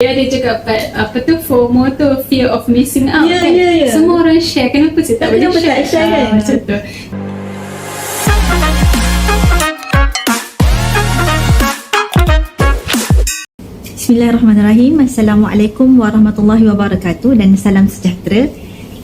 Dia ada juga apa tu, FOMO tu, fear of missing out kan. Semua orang share, kenapa saya tak boleh share? Kan? Macam tu. Bismillahirrahmanirrahim. Assalamualaikum warahmatullahi wabarakatuh dan salam sejahtera.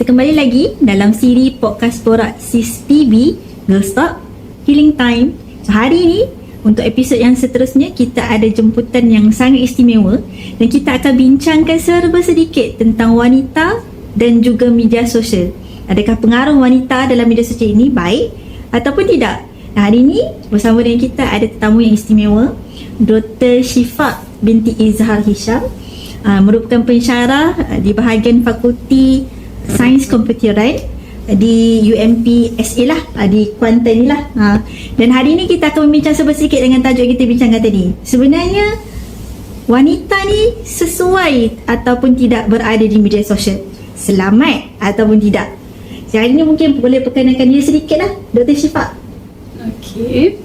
Kita kembali lagi dalam siri podcast Borak Sis PB Girls Talk Healing Time. So hari ini untuk episod yang seterusnya kita ada jemputan yang sangat istimewa dan kita akan bincangkan serba sedikit tentang wanita dan juga media sosial. Adakah pengaruh wanita dalam media sosial ini baik ataupun tidak? Nah, hari ini bersama dengan kita ada tetamu yang istimewa, Dr. Syifa binti Izhar Hisham, merupakan pensyarah di bahagian Fakulti Sains Komputeran di UMP SA lah, di Kuantan ni lah. Dan hari ni kita akan membincang sedikit dengan tajuk kita bincangkan tadi. Sebenarnya wanita ni sesuai ataupun tidak berada di media sosial, selamat ataupun tidak. So, hari ni mungkin boleh perkenalkan dia sedikit lah, Dr. Syifa. Okay,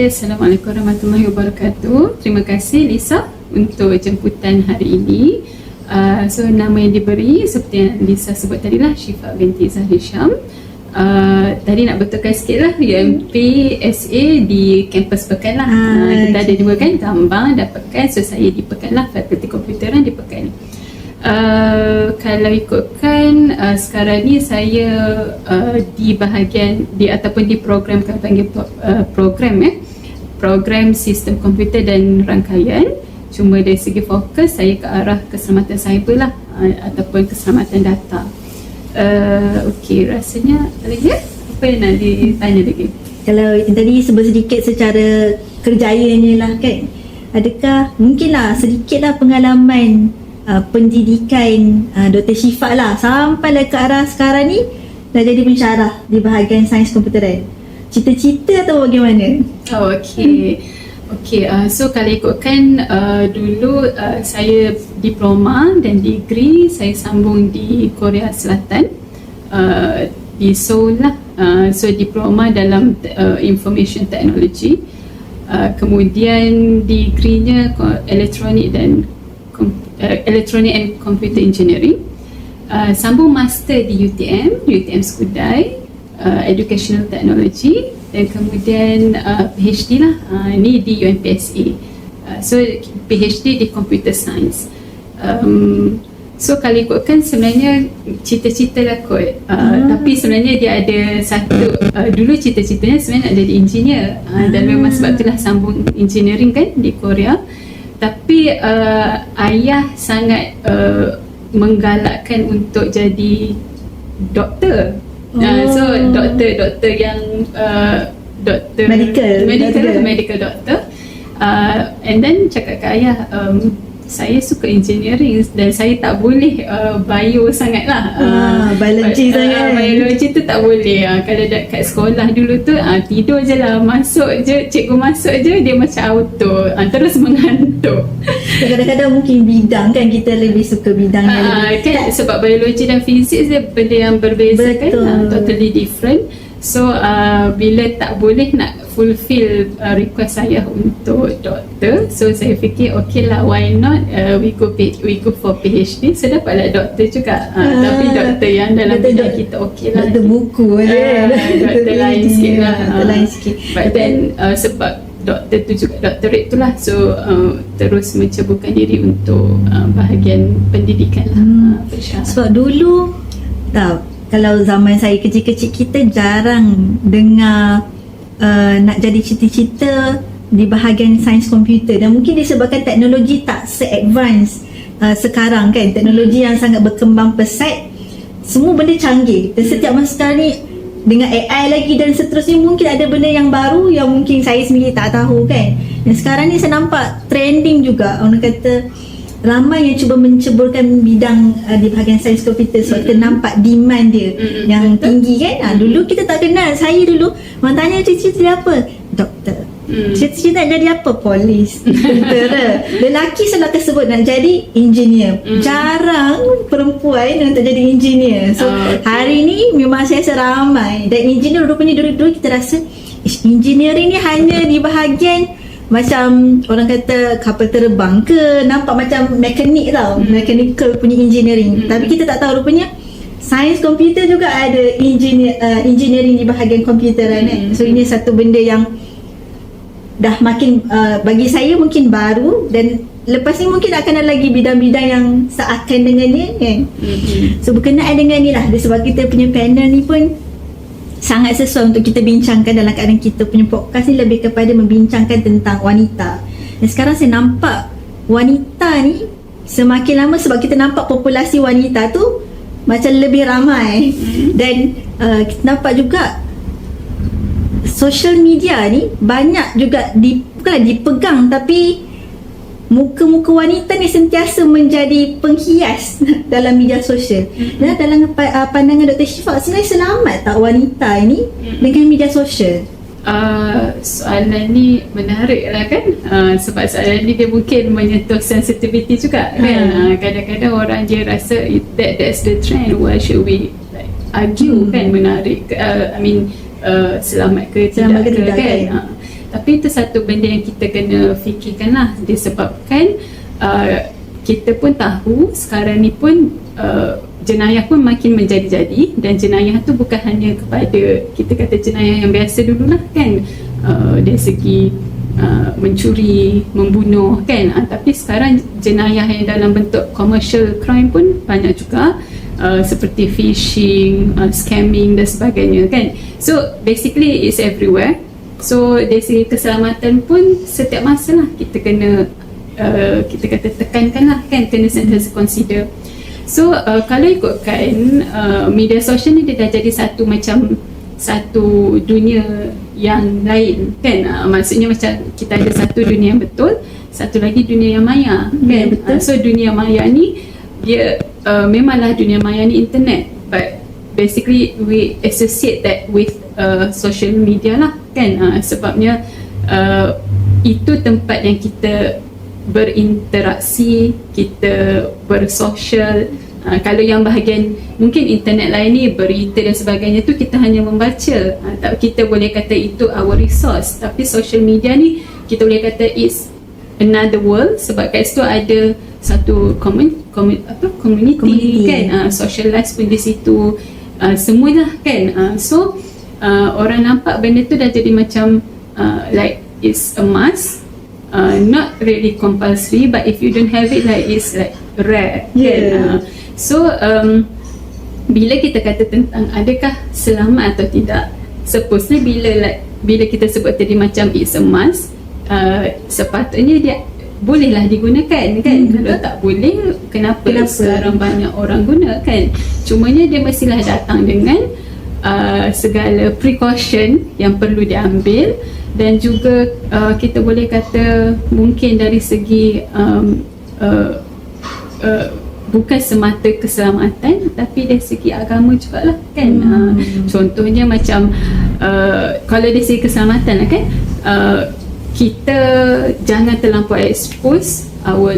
Assalamualaikum warahmatullahi wabarakatuh. Terima kasih Lisa untuk jemputan hari ini. So nama yang diberi seperti yang Lisa sebut tadi lah, Syifa binti Izhar Hisham. Tadi nak betulkan sikit lah, UMP SA di kampus Pekan lah. Kita ada dua kan, Tambang dan Pekan. So saya di Pekan lah, Fakulti Komputeran di Pekan. Kalau ikutkan sekarang ni saya di bahagian ataupun di program, kami panggil program sistem komputer dan rangkaian. Cuma dari segi fokus saya ke arah keselamatan cyber lah, ataupun keselamatan data. Okey, rasanya lagi apa yang nak ditanya lagi? Kalau tadi sebut sedikit secara kerjayanya lah kan, adakah mungkinlah sedikitlah pengalaman pendidikan Dr. Syifa lah sampailah ke arah sekarang ni dah jadi pensyarah di bahagian sains komputeran. Cita-cita atau bagaimana? Okey, so kalau ikutkan dulu saya diploma dan degree saya sambung di Korea Selatan, di Seoul lah. So diploma dalam information technology, kemudian degree-nya electronic and computer engineering, sambung master di UTM Skudai, educational technology, dan kemudian PhD lah, ni di UMPSA. So PhD di computer science. So kalau ikutkan sebenarnya cita-cita lah kot, tapi sebenarnya dia ada satu, dulu cita-citanya sebenarnya nak jadi engineer, dan memang sebab itulah sambung engineering kan di Korea. Tapi ayah sangat menggalakkan untuk jadi doktor. So doktor yang doktor medical doctor, and then cakap ke ayah, saya suka engineering dan saya tak boleh bio sangat lah, biologi sangat. Biologi tu tak boleh. Kalau dekat sekolah dulu tu tidur je lah, masuk je, cikgu masuk je, dia macam auto, terus mengantuk. Kadang-kadang mungkin bidang kan, kita lebih suka bidang yang kan, sebab biologi dan fizik dia benda yang berbeza. Betul. Kan, totally different. So bila tak boleh nak fulfill request saya untuk doktor, so saya fikir okay lah, why not we go for PhD. So dapatlah doktor juga, tapi doktor yang dalam bidang kita okay lah, doktor buku doktor lain sikit lah, lain sikit. But then sebab doktor tu juga doktorate tu lah, so terus menceburkan diri untuk bahagian pendidikan lah. Sebab dulu kalau zaman saya kecil-kecil, kita jarang dengar nak jadi cita-cita di bahagian sains komputer, dan mungkin disebabkan teknologi tak se-advance sekarang kan, teknologi yang sangat berkembang pesat, semua benda canggih, dan setiap masa sekarang ni dengan AI lagi dan seterusnya, mungkin ada benda yang baru yang mungkin saya sendiri tak tahu kan. Dan sekarang ni saya nampak trending juga, orang kata ramai yang cuba menceburkan bidang di bahagian sains komputer sebab kita nampak demand dia yang tinggi kan. Dulu kita tak kenal. Saya dulu orang tanya cita-cita dia apa? Doktor. Cita-cita nak jadi apa? Polis, tentera. Lelaki selalu sebut nak jadi engineer. Jarang perempuan untuk jadi engineer. So hari ni memang saya ramai, dan engineer rupanya dulu kita rasa engineering ni hanya di bahagian macam orang kata kapal terbang ke, nampak macam mekanik tau, mechanical punya engineering. Tapi kita tak tahu rupanya sains komputer juga ada engineering di bahagian komputer kan. So ini satu benda yang dah makin bagi saya mungkin baru, dan lepas ni mungkin akan ada lagi bidang-bidang yang seakan dengan dia kan. So berkenaan dengan ni lah, sebab kita punya panel ni pun sangat sesuai untuk kita bincangkan dalam keadaan kita punya podcast ni lebih kepada membincangkan tentang wanita. Dan sekarang saya nampak wanita ni semakin lama, sebab kita nampak populasi wanita tu macam lebih ramai. Dan kita nampak juga social media ni banyak juga bukanlah dipegang, tapi muka-muka wanita ni sentiasa menjadi penghias dalam media sosial. Dan dalam pandangan Dr. Syifa, sebenarnya selamat tak wanita ini dengan media sosial? Soalan ni menarik lah kan. Sebab soalan ni dia mungkin menyentuh sensitivity juga kan. Kadang-kadang orang dia rasa that's the trend, why should we like argue kan, menarik selamat ke tidak kan. Tapi itu satu benda yang kita kena fikirkan lah, disebabkan kita pun tahu sekarang ni pun jenayah pun makin menjadi-jadi, dan jenayah tu bukan hanya kepada, kita kata jenayah yang biasa dulu lah kan, dari segi mencuri, membunuh kan, tapi sekarang jenayah yang dalam bentuk commercial crime pun banyak juga, seperti phishing, scamming dan sebagainya kan. So basically it's everywhere. So dari segi keselamatan pun setiap masa lah kita kena kita kata tekankan lah kan, kena sentiasa consider. So kalau ikutkan media sosial ni dia dah jadi satu dunia yang lain kan. Maksudnya macam kita ada satu dunia yang betul, satu lagi dunia yang maya kan. So dunia maya ni dia memanglah dunia maya ni internet, but basically we associate that with social media lah kan. Sebabnya itu tempat yang kita berinteraksi, kita bersosial. Kalau yang bahagian mungkin internet lain ni, berita dan sebagainya tu kita hanya membaca, kita boleh kata itu our resource. Tapi social media ni kita boleh kata is another world, sebab kat situ ada satu community kan, socialize pun di situ, semualah kan. So orang nampak benda tu dah jadi macam like it's a must, not really compulsory, but if you don't have it, like it's like rare kan. So bila kita kata tentang adakah selamat atau tidak, supposedly bila kita sebut tadi macam it's a must, sepatutnya dia bolehlah digunakan kan. Kalau tak boleh, kenapa sekarang banyak orang guna kan. Cumanya dia mestilah datang dengan segala precaution yang perlu diambil, dan juga kita boleh kata mungkin dari segi bukan semata keselamatan, tapi dari segi agama jugalah kan. Contohnya macam kalau dari segi keselamatan lah kan, kita jangan terlampau expose our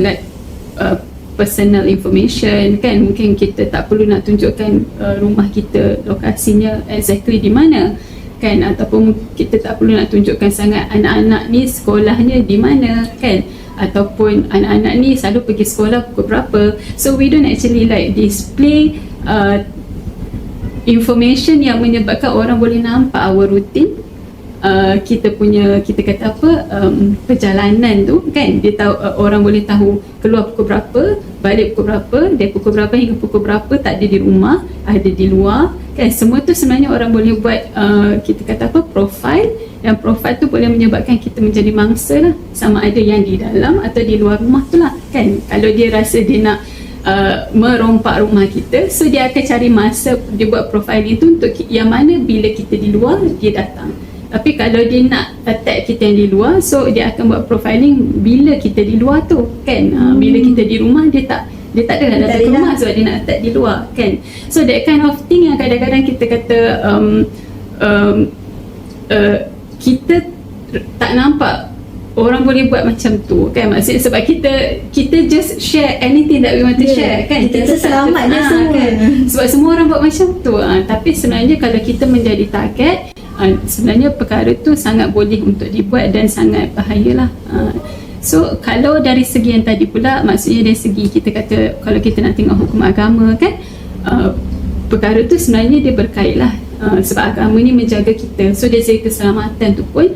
personal information kan. Mungkin kita tak perlu nak tunjukkan rumah kita, lokasinya exactly di mana kan, ataupun kita tak perlu nak tunjukkan sangat anak-anak ni sekolahnya di mana kan, ataupun anak-anak ni selalu pergi sekolah pukul berapa. So we don't actually like display information yang menyebabkan orang boleh nampak our routine, kita kata apa, perjalanan tu kan. Dia tahu, orang boleh tahu keluar pukul berapa, balik pukul berapa, dari pukul berapa hingga pukul berapa tak ada di rumah, ada di luar kan. Semua tu sebenarnya orang boleh buat kita kata apa, profile, dan profile tu boleh menyebabkan kita menjadi mangsa lah, sama ada yang di dalam atau di luar rumah tu lah kan. Kalau dia rasa dia nak merompak rumah kita, so dia akan cari masa dia buat profile itu untuk yang mana bila kita di luar dia datang. Tapi kalau dia nak attack kita yang di luar, so dia akan buat profiling bila kita di luar tu kan. Bila kita di rumah, dia tak ada dalam rumah sebab dia nak attack di luar kan. So that kind of thing yang kadang-kadang kita kata kita tak nampak orang boleh buat macam tu kan. Maksudnya sebab kita just share anything that we want to share kan. Kita selamat dia semua kan? Sebab semua orang buat macam tu. Tapi sebenarnya kalau kita menjadi target, Sebenarnya perkara tu sangat boleh untuk dibuat dan sangat bahayalah. So kalau dari segi yang tadi pula, maksudnya dari segi kita kata kalau kita nak tengok hukum agama kan, perkara tu sebenarnya dia berkait lah, sebab agama ni menjaga kita. So dari segi keselamatan tu pun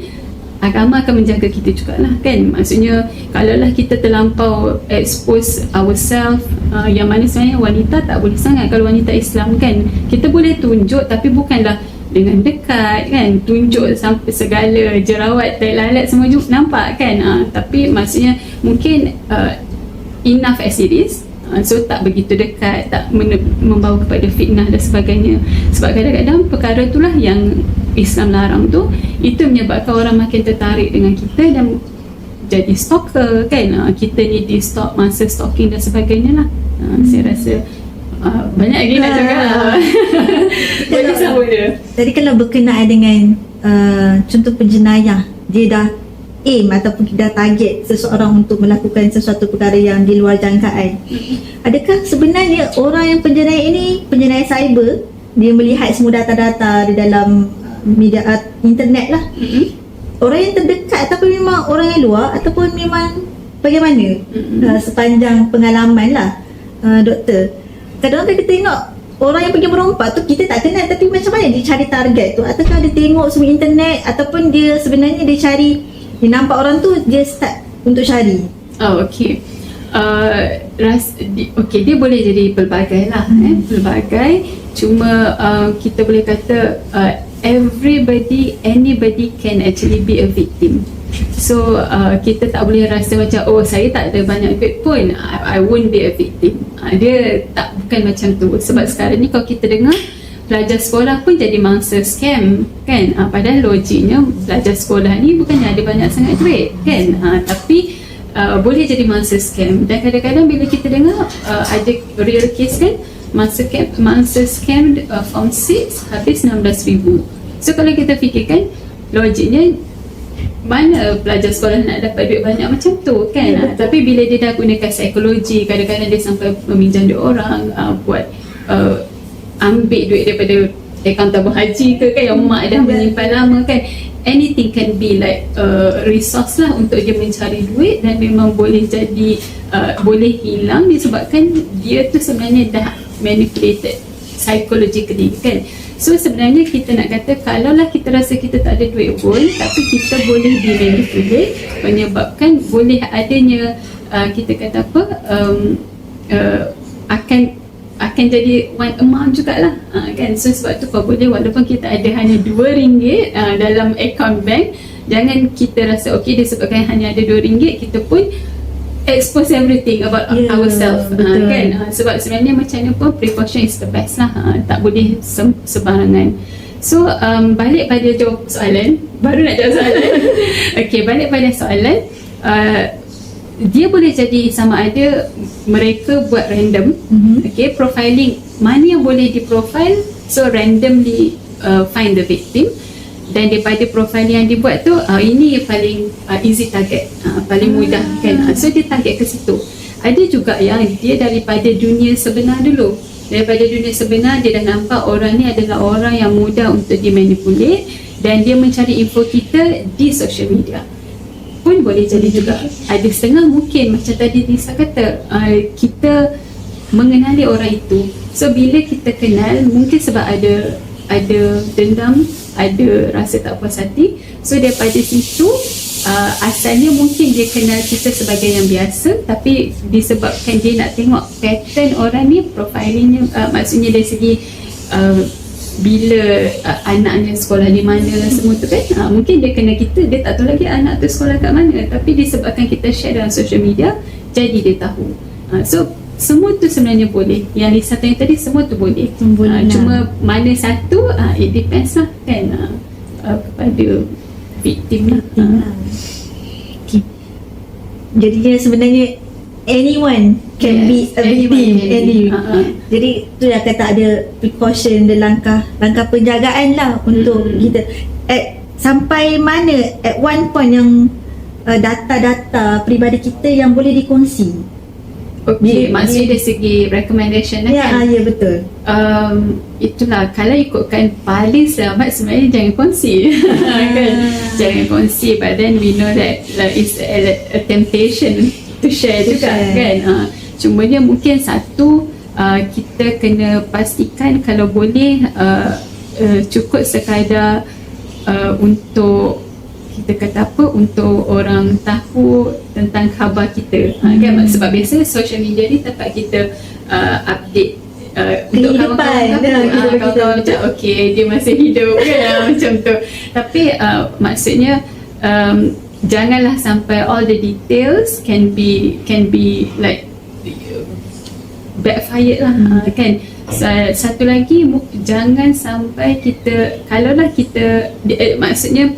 agama akan menjaga kita jugalah kan. Maksudnya kalaulah kita terlampau expose ourselves, yang mana sebenarnya wanita tak boleh sangat. Kalau wanita Islam kan, kita boleh tunjuk tapi bukanlah dengan dekat kan, tunjuk sampai segala jerawat, tai lalat semua nampak kan. Tapi maksudnya mungkin enough as it is. So tak begitu dekat, tak membawa kepada fitnah dan sebagainya. Sebab kadang-kadang perkara itulah yang Islam larang tu, itu menyebabkan orang makin tertarik dengan kita dan jadi stalker kan. Kita ni di stalk, masa stalking dan sebagainya lah. Saya rasa banyak lagi nak cakap. Boleh sama dia. Jadi kalau berkenaan dengan contoh penjenayah, dia dah aim ataupun dah target seseorang untuk melakukan sesuatu perkara yang di luar jangkaan, adakah sebenarnya orang yang penjenayah cyber, dia melihat semua data-data di dalam media internet lah, orang yang terdekat ataupun memang orang yang luar ataupun memang bagaimana? Sepanjang pengalaman lah, doktor, kadang-kadang kita tengok orang yang pergi merompak tu kita tak kenal, tapi macam mana dia cari target tu? Ataukah dia tengok semua internet, ataupun dia sebenarnya dia cari, dia nampak orang tu, dia start untuk cari? Okay. Okay, dia boleh jadi pelbagai lah, pelbagai. Cuma kita boleh kata anybody can actually be a victim. So kita tak boleh rasa macam saya tak ada banyak duit pun I won't be a victim. Dia bukan macam tu. Sebab sekarang ni kalau kita dengar pelajar sekolah pun jadi mangsa scam kan. Padahal logiknya pelajar sekolah ni bukannya ada banyak sangat duit kan, tapi boleh jadi mangsa scam. Dan kadang-kadang bila kita dengar ada real case kan, mangsa scam form 6 habis 16,000. So kalau kita fikirkan logiknya, mana pelajar sekolah nak dapat duit banyak macam tu kan. Tapi bila dia dah gunakan psikologi, kadang-kadang dia sampai meminjam duit orang, buat ambil duit daripada akaun tabung haji ke kan, yang mak dah menyimpan lama kan. Anything can be like resource lah untuk dia mencari duit, dan memang boleh jadi boleh hilang disebabkan dia tu sebenarnya dah manipulated psychologically kan. So sebenarnya kita nak kata, kalaulah kita rasa kita tak ada duit pun, tapi kita boleh dimanipulate, menyebabkan boleh adanya kita kata apa, akan jadi one amount jugalah kan. So sebab tu kau boleh, walaupun kita ada hanya RM2 dalam account bank, jangan kita rasa okay disebabkan hanya ada RM2 kita pun expose everything about ourselves kan. Sebab sebenarnya macam mana pun precaution is the best lah, tak boleh sembarangan. So balik pada jawab soalan, baru nak jawab soalan. Okay, balik pada soalan, dia boleh jadi sama ada mereka buat random, okay, profiling mana yang boleh di profile, so randomly find the victim, dan daripada profil yang dibuat tu ini yang paling easy target, paling mudah kan. So dia target ke situ. Ada juga yang dia daripada dunia sebenar dulu, daripada dunia sebenar dia dah nampak orang ni adalah orang yang mudah untuk dimanipulate, dan dia mencari info kita di social media pun boleh jadi juga. Ada setengah mungkin macam tadi Nisa kata, kita mengenali orang itu. So bila kita kenal, mungkin sebab ada dendam, ada rasa tak puas hati, so daripada situ asalnya mungkin dia kenal kita sebagai yang biasa, tapi disebabkan dia nak tengok pattern orang ni, profilingnya, maksudnya dari segi bila anaknya sekolah di mana semua tu kan, mungkin dia kenal kita, dia tak tahu lagi anak tu sekolah kat mana, tapi disebabkan kita share dalam social media, jadi dia tahu. So semua tu sebenarnya boleh, yang Lisa tanya tadi semua tu boleh, cuma mana satu it depends lah kan, kepada victim lah. Okay. Jadinya sebenarnya anyone can be a victim. Jadi tu dah kata ada precaution dan langkah penjagaan lah untuk kita. Sampai mana at one point yang data-data peribadi kita yang boleh dikongsi? Okay, maksudnya dari segi recommendation kan? Ya betul. Itulah, kalau ikutkan paling selamat sebenarnya jangan kongsi. Kan? Jangan kongsi, but then we know that it's a temptation to share juga kan. Cumanya mungkin satu, kita kena pastikan kalau boleh cukup sekadar untuk kita kata apa, untuk orang tahu tentang khabar kita. Kan, sebab biasa social media ni tempat kita update untuk kawan-kawan kawan-kawan macam okay dia masih hidup kan, macam tu. Tapi maksudnya janganlah sampai all the details can be like backfired lah. Kan. Satu lagi, jangan sampai kita, kalaulah kita maksudnya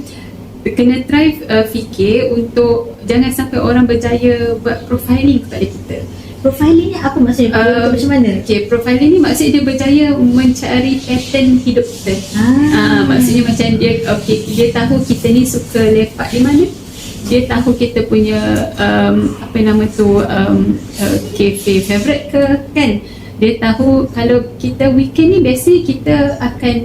kena try fikir untuk jangan sampai orang berjaya buat profiling kepada kita. Profiling ni apa maksudnya? Macam mana? Okay, profiling ni maksudnya dia berjaya mencari pattern hidup kita. Maksudnya macam dia tahu kita ni suka lepak di mana, dia tahu kita punya apa nama tu cafe favourite ke kan, dia tahu kalau kita weekend ni biasanya kita akan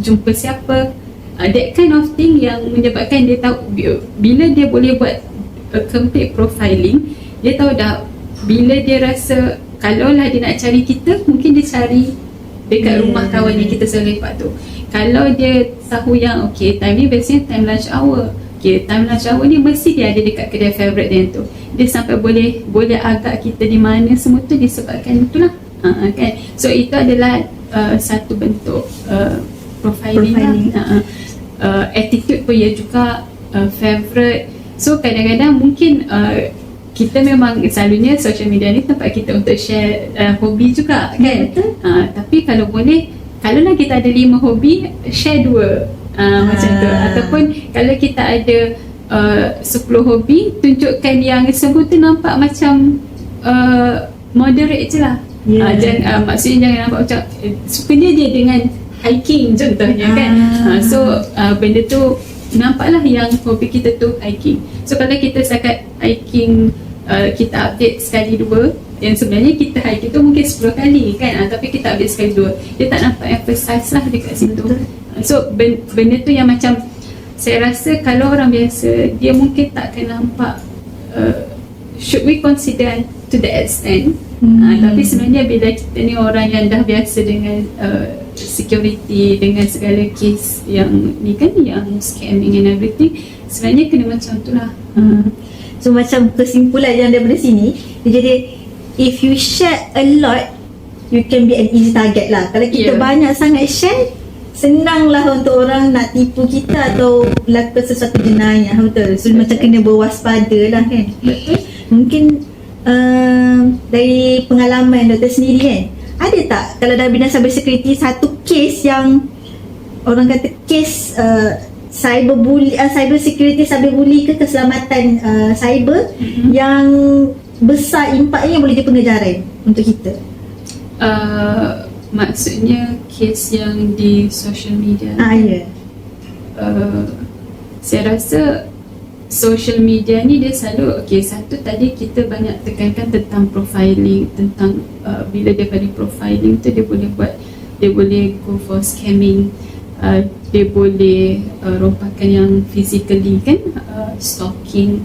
jumpa siapa. That kind of thing yang menyebabkan dia tahu bila dia boleh buat complete profiling, dia tahu dah bila dia rasa kalaulah dia nak cari kita, mungkin dia cari dekat rumah kawan yang kita selalu lepak tu. Kalau dia tahu yang okay, time ni biasanya time lunch hour, okay, time lunch hour ni mesti dia ada dekat kedai favourite dia tu, dia sampai boleh agak kita di mana semua tu disebabkan itulah. Kan? So itu adalah satu bentuk profiling. Attitude pun ia juga favourite. So kadang-kadang mungkin kita memang selalunya social media ni tempat kita untuk share hobi juga kan. Tapi kalau boleh, kalau lah kita ada 5 hobi, share 2 macam tu. Ataupun kalau kita ada 10 hobi, tunjukkan yang semua tu nampak macam moderate je lah. Maksudnya jangan nampak macam sukanya dia dengan hiking contohnya kan. So benda tu nampaklah yang hobi kita tu hiking. So kalau kita setakat hiking kita update sekali 2, yang sebenarnya kita hiking tu mungkin 10 kali kan, tapi kita update sekali 2, dia tak nampak emphasize lah dekat situ. So benda tu yang macam saya rasa kalau orang biasa dia mungkin tak akan nampak should we consider to the extent. Tapi sebenarnya bila kita ni orang yang dah biasa dengan security, dengan segala kes yang ni kan, yang scamming and everything, sebenarnya kena macam tu lah. So macam kesimpulan yang daripada sini, dia jadi if you share a lot, you can be an easy target lah. Kalau kita banyak sangat share, senanglah untuk orang nak tipu kita atau lakukan sesuatu jenayah. Betul. So macam kena berwaspada lah kan. Betul. Mungkin dari pengalaman doktor sendiri kan, ada tak kalau dalam bidang cyber security satu kes yang orang kata kes cyber security, cyber bully ke keselamatan cyber yang besar impaknya yang boleh jadi pengejaran untuk kita? Maksudnya kes yang di social media. Ya. Saya rasa social media ni dia selalu satu tadi kita banyak tekankan tentang profiling, tentang bila dia bagi profiling tu dia boleh go for scamming, dia boleh rompakan yang physically kan, stalking.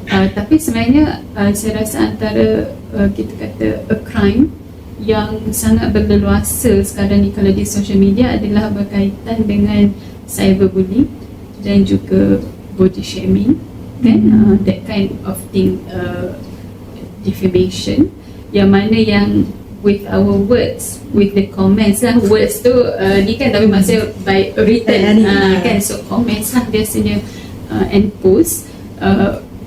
Tapi sebenarnya saya rasa antara kita kata a crime yang sangat berleluasa sekarang ni kalau di social media adalah berkaitan dengan cyberbullying dan juga body shaming kan, that kind of thing, defamation, yang mana yang with our words, with the comments lah, words tu ni kan, tapi maksudnya by written kan, so comments lah biasanya and post,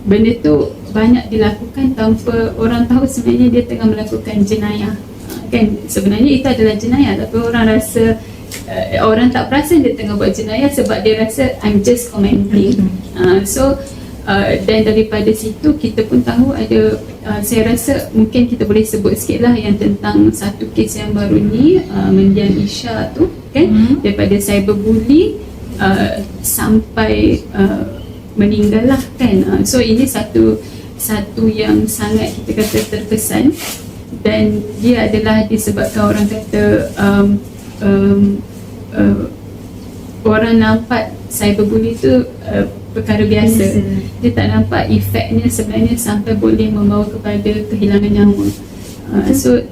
benda tu banyak dilakukan tanpa orang tahu sebenarnya dia tengah melakukan jenayah kan. Sebenarnya itu adalah jenayah, tapi orang rasa orang tak perasan dia tengah buat jenayah sebab dia rasa I'm just commenting. Dan daripada situ kita pun tahu ada, saya rasa mungkin kita boleh sebut sikit lah yang tentang satu kes yang baru ni, Mendiang Isha tu kan, daripada cyberbully sampai meninggal lah kan. So ini satu satu yang sangat kita kata terkesan, dan dia adalah disebabkan orang kata orang nampak cyberbully tu perkara biasa. Dia tak nampak efeknya sebenarnya sampai boleh membawa kepada kehilangan nyawa. So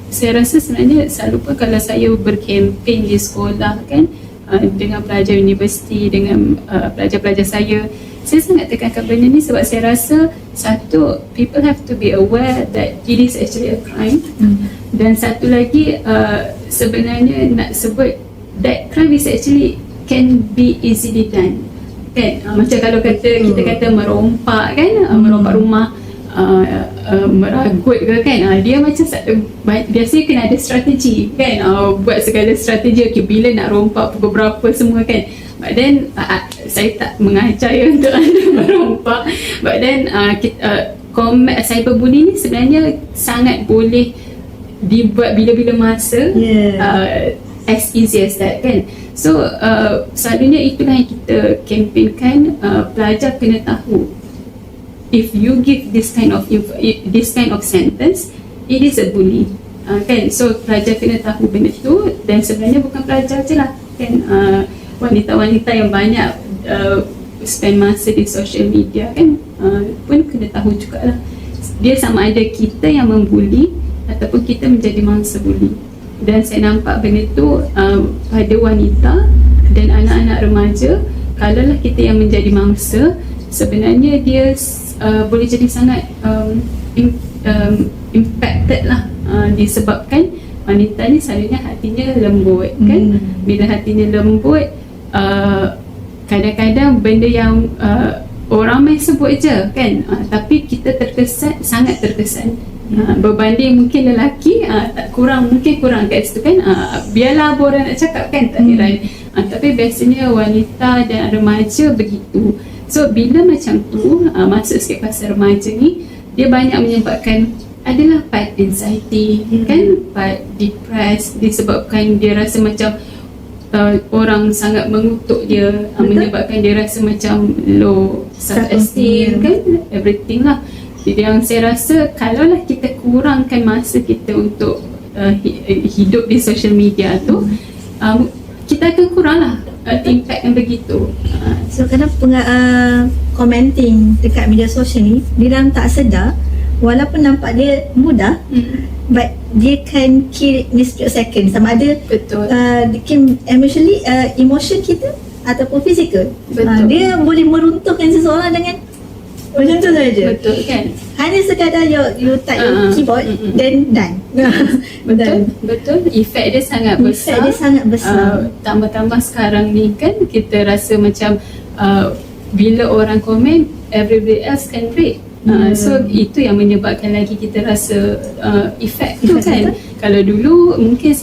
saya rasa sebenarnya selalu pun kalau saya berkempen di sekolah kan, dengan pelajar universiti, dengan pelajar-pelajar saya sangat tekankan benda ni sebab saya rasa satu, people have to be aware that it is actually a crime. Dan satu lagi, sebenarnya nak sebut that crime is actually can be easily done kan. Macam kalau kita kata merompak kan, merompak rumah, meragut ke kan, dia macam biasanya kena ada strategi kan, buat segala strategi, okay, bila nak rompak, pukul berapa semua kan. But then saya tak mengajar untuk anda merompak, but then combat cyberbully ni sebenarnya sangat boleh dibuat bila-bila masa, as easy as that kan. So selalunya itulah yang kita kempenkan, pelajar kena tahu if you give this kind of sentence, it is a bully, kan. So pelajar kena tahu benda tu, dan sebenarnya bukan pelajar je lah kan, wanita-wanita yang banyak spend masa di social media kan, pun kena tahu jugalah dia sama ada kita yang membuli ataupun kita menjadi mangsa buli. Dan saya nampak benda tu pada wanita dan anak-anak remaja, kalaulah kita yang menjadi mangsa, sebenarnya dia boleh jadi sangat impacted lah, disebabkan wanita ni selalunya hatinya lembut kan. Bila hatinya lembut, kadang-kadang benda yang orang main sebut je kan, tapi kita terkesan, sangat terkesan. Berbanding mungkin lelaki, tak kurang, mungkin kurang kat situ kan, biarlah apa orang nak cakap kan, tak heran. Tapi biasanya wanita dan remaja begitu. So bila macam tu, masuk sikit pasal remaja ni, dia banyak menyebabkan adalah part anxiety kan, part depressed, disebabkan dia rasa macam orang sangat mengutuk dia, menyebabkan dia rasa macam low self-esteem kan, everything lah. Jadi yang saya rasa, kalaulah kita kurangkan masa kita untuk hidup di social media tu, kita akan kurang lah impact yang begitu. So kadang commenting dekat media sosial ni, dia dalam tak sedar, walaupun nampak dia mudah, but dia can kill in split second. Sama ada dia can emotion kita ataupun fizikal. Dia boleh meruntuhkan seseorang dengan macam tu saja. Betul kan? Hanya sekadar you type keyboard then done. Betul. Efek dia sangat besar. Tambah-tambah sekarang ni kan, kita rasa macam bila orang komen, everybody else can read. So itu yang menyebabkan lagi kita rasa efek tu kan. Kalau dulu mungkin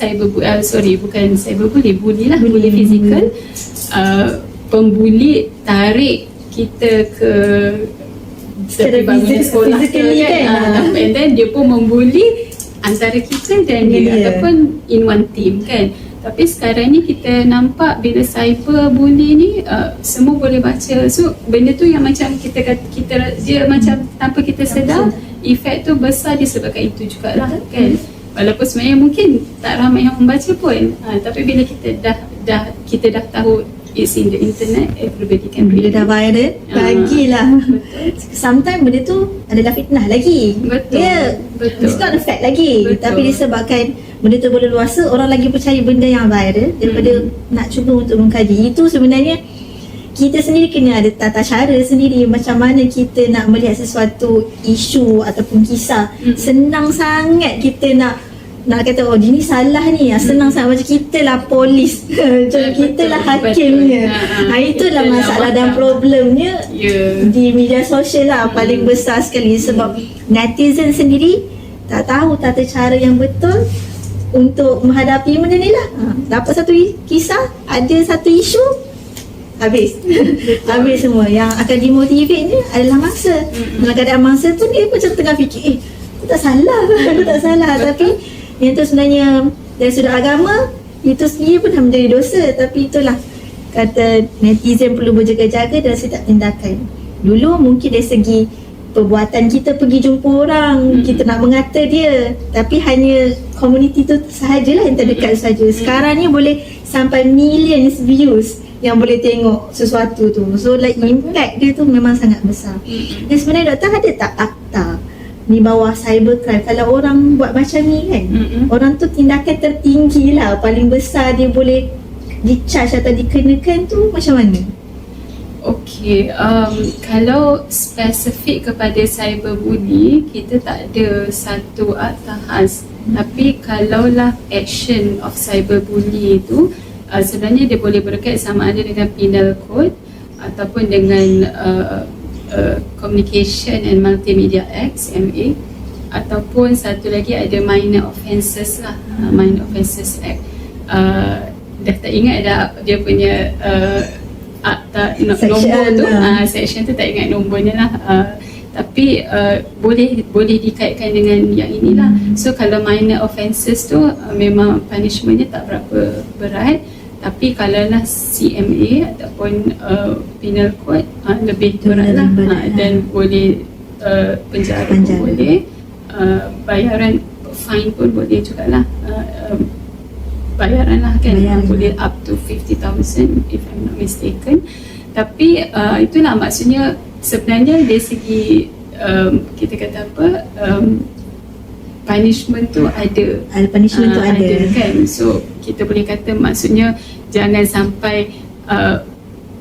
bully lah, bully fizikal, pembuli tarik kita ke tepi bangunan sekolah kan, and then dia pun membuli antara kita dan dia ataupun in one team kan. Tapi sekarang ni kita nampak bila cyberbully ni, semua boleh baca. So benda tu yang macam kita dia macam tanpa kita sedar, efek tu besar disebabkan itu jugalah kan. Walaupun sebenarnya mungkin tak ramai yang membaca pun, tapi bila kita dah tahu it's in the internet, everybody can read. Bila dah viral, bagilah. Sometimes benda tu adalah fitnah lagi. Betul. It's not a fact lagi. Tapi disebabkan benda tu boleh luasa, orang lagi percaya benda yang viral daripada nak cuba untuk mengkaji. Itu sebenarnya kita sendiri kena ada tata cara sendiri macam mana kita nak melihat sesuatu isu ataupun kisah. Senang sangat kita nak kata oh dia ni salah ni, senang sangat macam kita lah polis. Macam kita lah hakimnya. Itulah masalah dan problemnya di media sosial lah paling besar sekali, sebab netizen sendiri tak tahu tata cara yang betul untuk menghadapi benda ni lah. Dapat satu kisah, ada satu isu, habis. Habis semua. Yang akan dimotivate ni adalah mangsa. Dalam keadaan mangsa tu dia macam tengah fikir, aku tak salah. Tapi yang tu sebenarnya dari sudut agama, itu sendiri pun dah menjadi dosa. Tapi itulah kata netizen perlu berjaga-jaga dalam setiap tindakan. Dulu mungkin dari segi perbuatan kita pergi jumpa orang, kita nak mengata dia, tapi hanya community tu sahajalah yang terdekat saja. Sekarang ni boleh sampai millions views yang boleh tengok sesuatu tu. So like impact dia tu memang sangat besar. Dan sebenarnya doktor ada tak akta di bawah cybercrime kalau orang buat macam ni kan? Orang tu tindakan tertinggi lah, paling besar dia boleh di-charge atau dikenakan tu macam mana? Okey, kalau spesifik kepada cyberbully, kita tak ada satu akta khas. Tapi kalaulah action of cyberbully itu, sebenarnya dia boleh berkait sama ada dengan penal code ataupun dengan Communication and Multimedia Act, CMA, ataupun satu lagi ada Minor Offences lah, Minor Offences Act. Dah tak ingat dah dia punya akta nombor tu, section tu tak ingat nombornya lah, tapi boleh dikaitkan dengan yang inilah. So kalau minor offences tu memang punishmentnya tak berapa berat, tapi kalau lah CMA ataupun penal code lebih berat lah, dan boleh penjara pun boleh, bayaran fine pun boleh jugalah, bayaran lah kan, boleh up to 50,000 if I'm not mistaken. Tapi itulah maksudnya, sebenarnya dari segi kita kata apa, punishment tu ada, punishment tu ada kan. So kita boleh kata maksudnya jangan sampai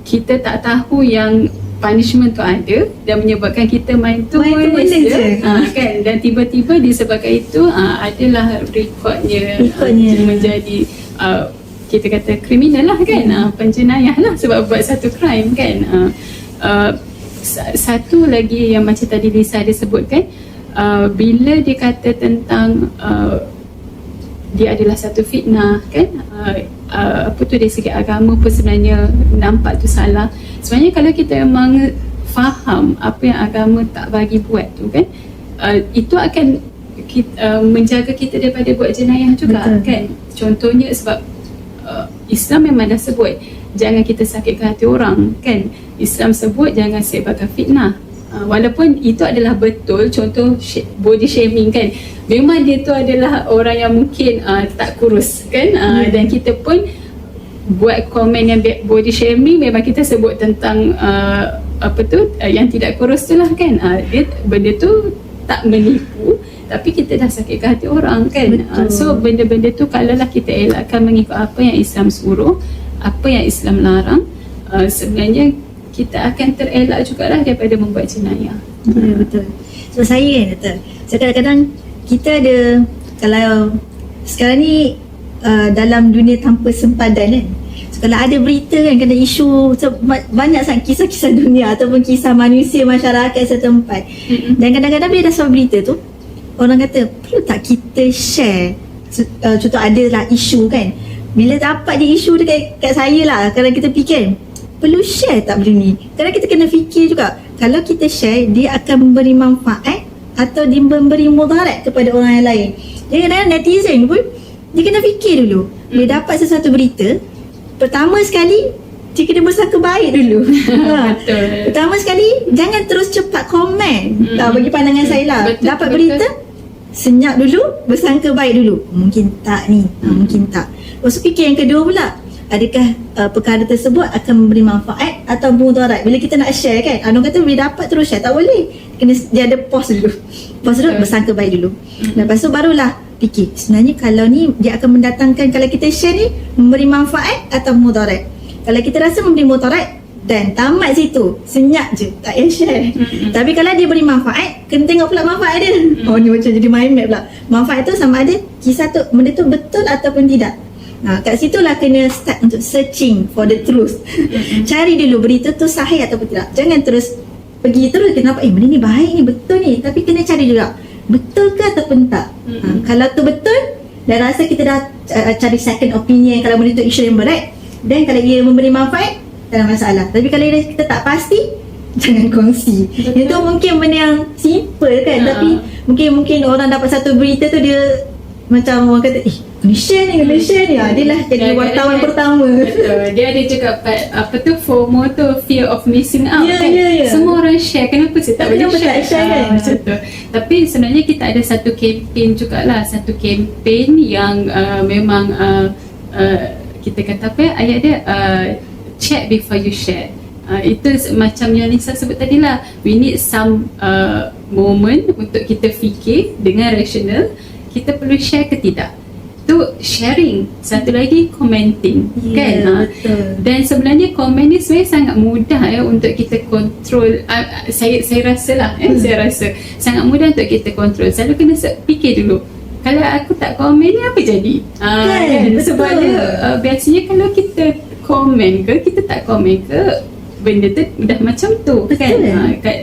kita tak tahu yang punishment tu ada dan menyebabkan kita main tu je, kan, dan tiba-tiba disebabkan itu adalah recordnya menjadi kita kata kriminal lah kan, penjenayah lah sebab buat satu crime kan. Satu lagi yang macam tadi Lisa ada sebutkan, bila dia kata tentang dia adalah satu fitnah kan, apa tu dari segi agama pun sebenarnya nampak tu salah. Sebenarnya kalau kita memang faham apa yang agama tak bagi buat tu kan, itu akan menjaga kita daripada buat jenayah juga. Betul. Kan. Contohnya sebab Islam memang dah sebut jangan kita sakitkan hati orang kan. Islam sebut jangan sebarkan fitnah. Walaupun itu adalah betul, contoh body shaming kan, memang dia tu adalah orang yang mungkin tak kurus kan, dan kita pun buat komen yang body shaming, memang kita sebut tentang apa tu, yang tidak kurus tu lah kan. Benda tu tak menipu, tapi kita dah sakitkan hati orang kan. So benda-benda tu kalaulah kita elakkan mengikut apa yang Islam suruh, apa yang Islam larang, sebenarnya kita akan terelak jugalah daripada membuat jenayah. Betul. So saya kan Doktor, saya kadang-kadang kita ada, kalau sekarang ni dalam dunia tanpa sempadan kan, so, kalau ada berita kan, kena isu, so, banyak sangat kisah-kisah dunia ataupun kisah manusia masyarakat setempat. Dan kadang-kadang bila dah sampai berita tu, orang kata perlu tak kita share, contoh adalah isu kan, bila dapat dia isu dekat saya lah, kalau kita fikir perlu share tak benda ni. Kadang kita kena fikir juga, kalau kita share, dia akan memberi manfaat atau dia memberi mudarat kepada orang yang lain. Jadi kadang-kadang netizen pun dia kena fikir dulu. Bila dapat sesuatu berita, pertama sekali dia kena bersangka baik dulu. Betul. Pertama sekali jangan terus cepat komen. Bagi pandangan saya lah, dapat berita, senyap dulu, bersangka baik dulu, mungkin tak ni, mungkin tak. Lepas tu fikir yang kedua pula, adakah perkara tersebut akan memberi manfaat atau mudarat. Bila kita nak share kan, orang kata bila dapat terus share, tak boleh, kena dia ada pause dulu. Pause dulu, bersangka baik dulu. Lepas tu barulah fikir, sebenarnya kalau ni dia akan mendatangkan, kalau kita share ni memberi manfaat atau mudarat. Kalau kita rasa memberi mudarat, dan tamat situ, senyap je, tak payah share. Tapi kalau dia beri manfaat, kena tengok pula manfaat dia. Oh ni macam jadi mind map pula. Manfaat tu sama ada kisah tu, benda tu betul ataupun tidak. Kat situlah kena start untuk searching for the truth. Cari dulu berita tu sahih ataupun tidak. Jangan terus pergi terus kenapa benda ni baik ni, betul ni, tapi kena cari juga betul ke ataupun tak. Kalau tu betul dan rasa kita dah cari second opinion, kalau benda tu isu yang berat, dan kalau ia memberi manfaat, tak ada masalah. Tapi kalau kita tak pasti, jangan kongsi. Itu mungkin benda yang simple kan, tapi mungkin orang dapat satu berita tu dia macam orang kata kena share ni dia lah jadi wartawan pertama. Betul. Dia ada juga apa tu, FOMO tu, fear of missing out kan. Semua orang share, kenapa saya tak boleh share kan? Macam tu. Tapi sebenarnya kita ada satu kempen jugalah, satu kempen yang memang kita kata apa ayat dia, check before you share. Itu macam yang Lisa sebut tadi lah, we need some moment untuk kita fikir dengan rasional, kita perlu share ke tidak. Tu sharing. Satu lagi commenting, kan. Betul. Dan sebenarnya komen ni sebenarnya sangat mudah untuk kita kontrol. Saya rasa lah, saya rasa sangat mudah untuk kita kontrol. Selalu kena fikir dulu, kalau aku tak komen ni apa jadi? Kan? Sebabnya biasanya kalau kita komen ke, kita tak komen ke, benda tu dah macam tu. Betul. Kan.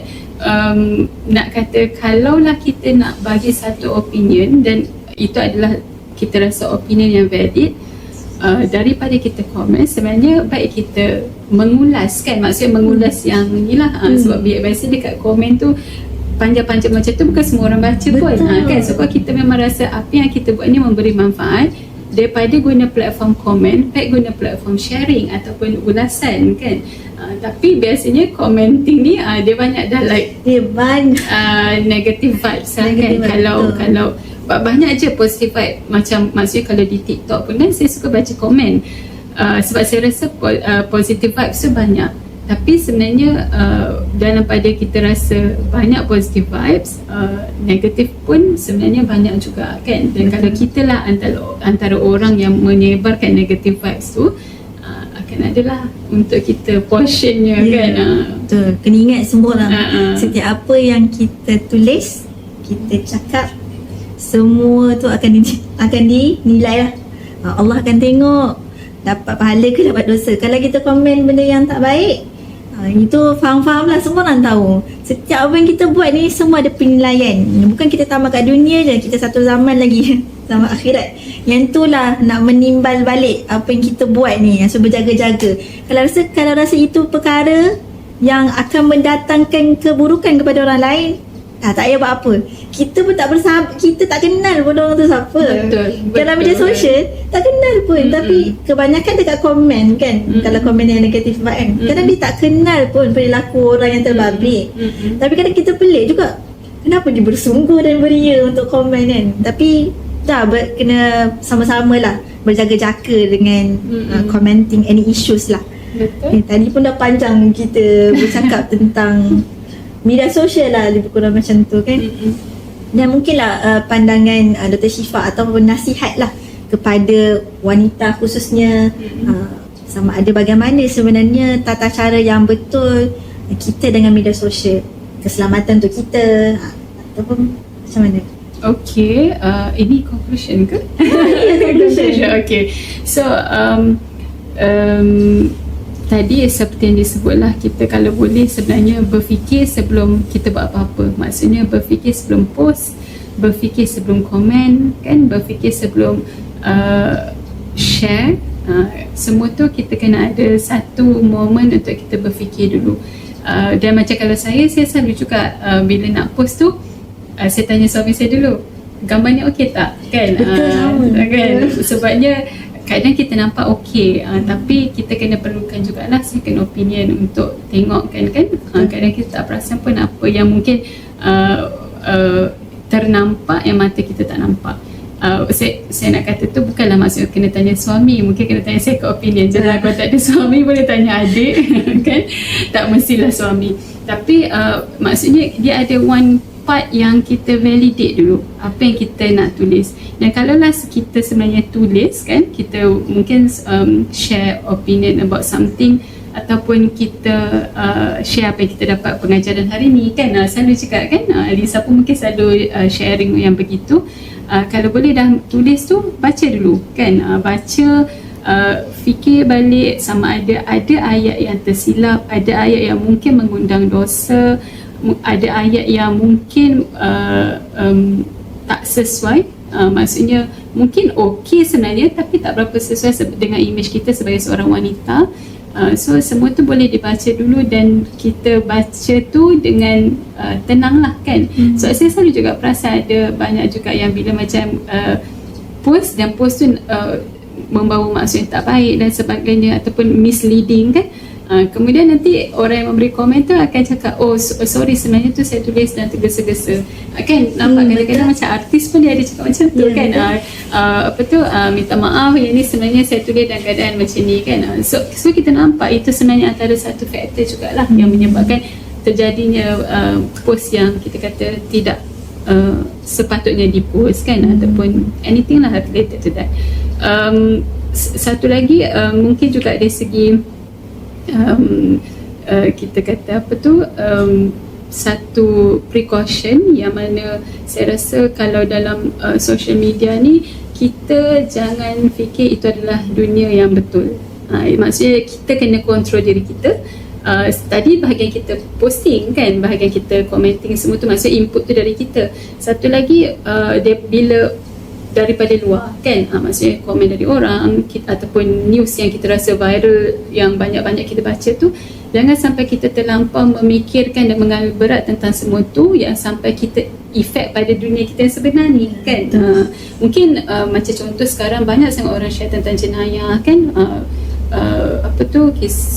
Nak kata kalaulah kita nak bagi satu opinion dan itu adalah kita rasa opinion yang valid, daripada kita komen, sebenarnya baik kita mengulas, kan, maksudnya mengulas yang ni lah. Sebab biasa dekat komen tu panjang-panjang macam tu bukan semua orang baca pun, kan. So kalau kita memang rasa apa yang kita buat ni memberi manfaat, daripada guna platform komen, baik guna platform sharing ataupun ulasan, kan. Tapi biasanya commenting ni dia banyak dah dia banyak negative vibes lah, kan. Kalau banyak je positive vibe. Macam maksudnya kalau di TikTok pun kan, saya suka baca komen, sebab saya rasa positive vibes tu banyak. Tapi sebenarnya dalam pada kita rasa banyak positive vibes, negatif pun sebenarnya banyak juga, kan. Dan kalau kita lah antara orang yang menyebarkan negative vibes tu, akan adalah untuk kita portionnya, kan. Betul. Kena ingat semua lah, setiap apa yang kita tulis, kita cakap, semua tu akan dinilai lah. Allah akan tengok dapat pahala ke dapat dosa. Kalau kita komen benda yang tak baik, itu faham-faham lah, semua orang tahu. Setiap apa yang kita buat ni semua ada penilaian. Bukan kita tamat kat dunia je, kita satu zaman lagi sama akhirat. Yang tu lah nak menimbal balik apa yang kita buat ni. So berjaga-jaga. Kalau rasa itu perkara yang akan mendatangkan keburukan kepada orang lain, tak payah buat apa. Kita pun tak bersahabat, kita tak kenal pun orang tu siapa. Betul. Dalam media sosial tak kenal pun, tapi kebanyakan dekat komen, kan. Kalau komen yang negatif kan, kadang dia tak kenal pun perilaku orang yang terbabit. Tapi kadang kita pelik juga, kenapa dia bersungguh dan beria untuk komen, kan. Tapi dah kena sama-sama lah berjaga-jaga dengan commenting any issues lah. Betul. Tadi pun dah panjang kita bercakap tentang media sosial lah, lebih kurang macam tu, kan. Dan mungkinlah pandangan Dr. Syifa ataupun nasihat lah kepada wanita khususnya, sama ada bagaimana sebenarnya tata cara yang betul kita dengan media sosial, keselamatan untuk kita, ataupun macam mana. Okay, ini conclusion ke? Conclusion. Okay, so tadi seperti yang disebutlah, kita kalau boleh sebenarnya berfikir sebelum kita buat apa-apa. Maksudnya berfikir sebelum post, berfikir sebelum komen, kan, berfikir sebelum share. Semua tu kita kena ada satu moment untuk kita berfikir dulu. Dan macam kalau saya selalu juga bila nak post tu, saya tanya suami saya dulu, gambarnya okey tak, kan. Betul, kan. Sebabnya kadang kita nampak okey, tapi kita kena perlukan jugalah second opinion untuk tengok, kan. Kadang kita tak perasan pun apa yang mungkin ternampak yang mata kita tak nampak. Saya nak kata tu bukanlah maksud kena tanya suami, mungkin kena tanya second opinion je lah. Kalau tak ada suami boleh tanya adik kan, tak mestilah suami. Tapi maksudnya dia ada one part yang kita validate dulu apa yang kita nak tulis. Dan kalaulah kita sebenarnya tulis, kan, kita mungkin share opinion about something, ataupun kita share apa yang kita dapat pengajaran hari ni, kan. Selalu cakap, kan, Lisa pun mungkin selalu sharing yang begitu. Kalau boleh dah tulis tu, baca dulu, kan. Baca, fikir balik sama ada ayat yang tersilap, ada ayat yang mungkin mengundang dosa, ada ayat yang mungkin tak sesuai. Maksudnya mungkin okey sebenarnya, tapi tak berapa sesuai dengan image kita sebagai seorang wanita. So semua tu boleh dibaca dulu, dan kita baca tu dengan tenang lah, kan. So saya selalu juga perasan ada banyak juga yang bila macam post dan post tu membawa maksud yang tak baik dan sebagainya ataupun misleading kan. Kemudian nanti orang yang memberi komen tu akan cakap, oh sorry sebenarnya tu saya tulis dan tergesa-gesa, kan nampak kadang-kadang macam artis pun dia ada cakap macam tu kan, minta maaf yang ni sebenarnya saya tulis dalam keadaan macam ni kan. So kita nampak itu sebenarnya antara satu faktor jugalah yang menyebabkan terjadinya post yang kita kata tidak sepatutnya dipost kan, ataupun anything lah related to that. Satu lagi mungkin juga dari segi kita kata satu precaution yang mana saya rasa kalau dalam social media ni kita jangan fikir itu adalah dunia yang betul. Maksudnya kita kena kontrol diri kita. Tadi bahagian kita posting kan, bahagian kita commenting semua tu maksudnya input tu dari kita. Satu lagi bila daripada luar kan, maksudnya komen dari orang ataupun news yang kita rasa viral yang banyak-banyak kita baca tu, jangan sampai kita terlampau memikirkan dan mengambil berat tentang semua tu yang sampai kita efek pada dunia kita yang sebenar ni kan. Mungkin macam contoh sekarang banyak sangat orang share tentang jenayah kan,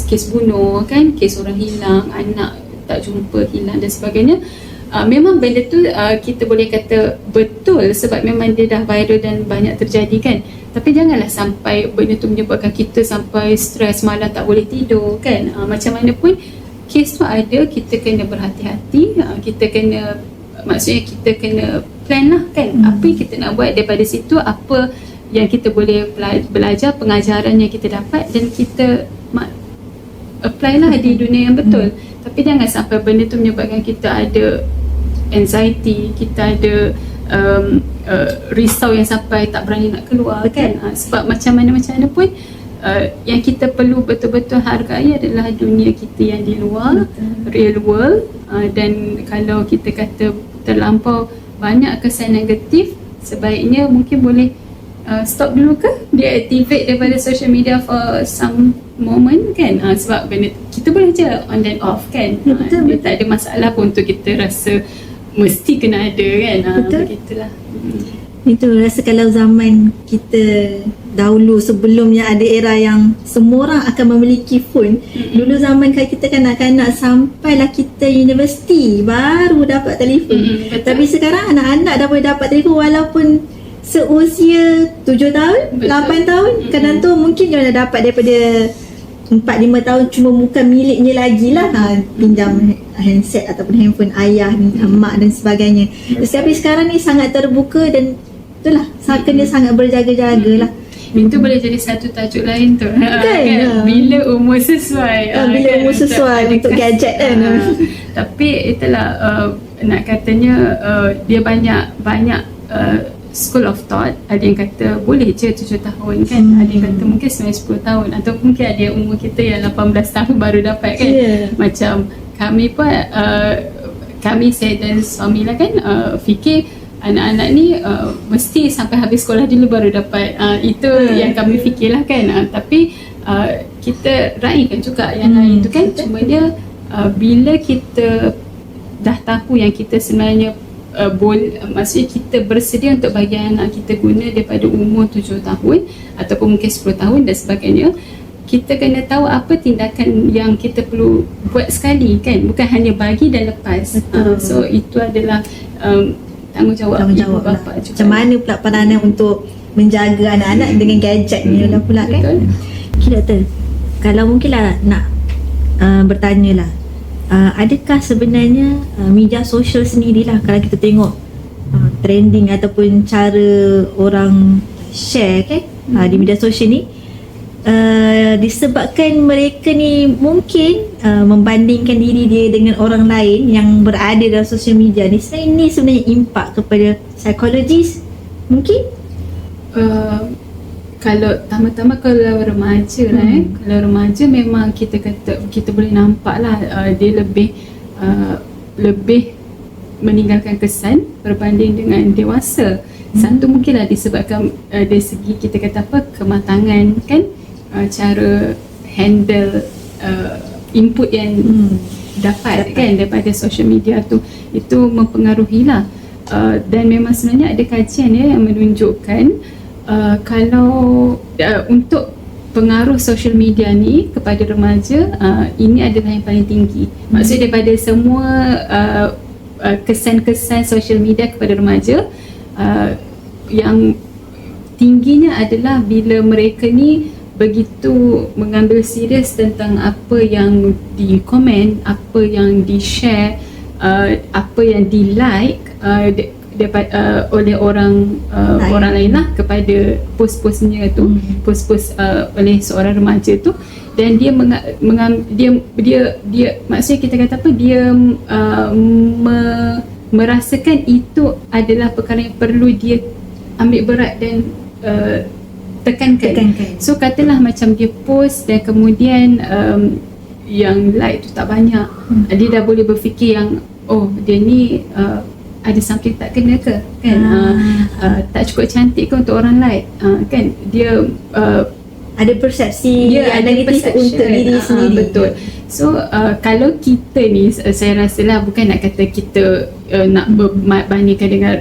kes bunuh kan, kes orang hilang, anak tak jumpa, hilang dan sebagainya. Memang benda tu kita boleh kata betul sebab memang dia dah viral dan banyak terjadi kan. Tapi janganlah sampai benda tu menyebabkan kita sampai stres, malam tak boleh tidur kan. Macam mana pun kes tu ada, kita kena berhati-hati, kita kena, maksudnya kita kena plan lah kan. Apa yang kita nak buat daripada situ, apa yang kita boleh belajar, pengajaran yang kita dapat dan kita apply lah di dunia yang betul. Tapi jangan sampai benda tu menyebabkan kita ada anxiety, kita ada risau yang sampai tak berani nak keluar kan. Sebab macam mana pun yang kita perlu betul-betul hargai adalah dunia kita yang di luar, real world. Dan kalau kita kata terlampau banyak kesan negatif, sebaiknya mungkin boleh stop dulu ke, deactivate daripada social media for some moment kan. Sebab benda kita boleh je on and off kan. Dia tak ada masalah pun untuk kita rasa mesti kena ada kan. Begitulah. Itu rasa kalau zaman kita dahulu sebelumnya ada era yang semua orang akan memiliki phone. Dulu zaman kita kanak-kanak sampailah kita universiti baru dapat telefon. Tapi sekarang anak-anak dah boleh dapat telefon walaupun seusia 7 tahun, 8 tahun. Kadang tu mungkin dia dah dapat daripada 4-5 tahun, cuma bukan miliknya lagi lah. Pinjam handset ataupun handphone ayah, mak dan sebagainya. Tapi sekarang ni sangat terbuka dan itulah kena sangat berjaga-jaga lah. Itu boleh jadi satu tajuk lain tu kan? Bila umur sesuai, bila umur sesuai untuk gadget kan. Tapi itulah nak katanya dia banyak school of thought. Ada yang kata boleh je 7 tahun kan, ada yang kata mungkin 9-10 tahun, atau mungkin ada yang umur kita yang 18 tahun baru dapat kan. Macam kami pun saya dan suami lah kan fikir anak-anak ni mesti sampai habis sekolah dulu baru dapat. Itu yang kami fikirlah kan. Tapi kita raikan juga yang lain tu kan. Cuma dia bila kita dah tahu yang kita sebenarnya maksudnya kita bersedia untuk bagi anak kita guna daripada umur 7 tahun ataupun mungkin 10 tahun dan sebagainya, kita kena tahu apa tindakan yang kita perlu buat sekali kan, bukan hanya bagi dan lepas. So itu adalah tanggungjawab ibu bapa juga. Macam mana pula peranan untuk menjaga anak-anak dengan gadget ni lah pula kan. Okay doktor, kalau mungkinlah nak bertanya lah, adakah sebenarnya media sosial sendirilah kalau kita tengok trending ataupun cara orang share kan di media sosial ni disebabkan mereka ni mungkin membandingkan diri dia dengan orang lain yang berada dalam sosial media ni, ini sebenarnya impak kepada psikologis mungkin? Kalau kalau remaja lah kalau remaja memang kita boleh nampak lah dia lebih meninggalkan kesan berbanding dengan dewasa. Satu mungkinlah disebabkan dari segi kita kata kematangan kan, cara handle input yang dapat kan daripada social media tu, itu mempengaruhilah. Dan memang sebenarnya ada kajian yang menunjukkan Kalau untuk pengaruh social media ni kepada remaja, ini adalah yang paling tinggi. Maksudnya daripada semua kesan-kesan social media kepada remaja, yang tingginya adalah bila mereka ni begitu mengambil serius tentang apa yang di-komen, apa yang di-share, apa yang di-like oleh orang orang lain lah kepada post-postnya tu, post-post oleh seorang remaja tu, dan dia dia maksudnya kita kata apa, dia merasakan itu adalah perkara yang perlu dia ambil berat dan tekankan. So katalah macam dia post dan kemudian yang like tu tak banyak, dia dah boleh berfikir yang dia ni ada something tak kena ke kan, tak cukup cantik ke untuk orang like, kan dia ada persepsi ada negatif untuk diri sendiri. Betul. So kalau kita ni, saya rasalah bukan nak kata kita nak berbandingkan dengan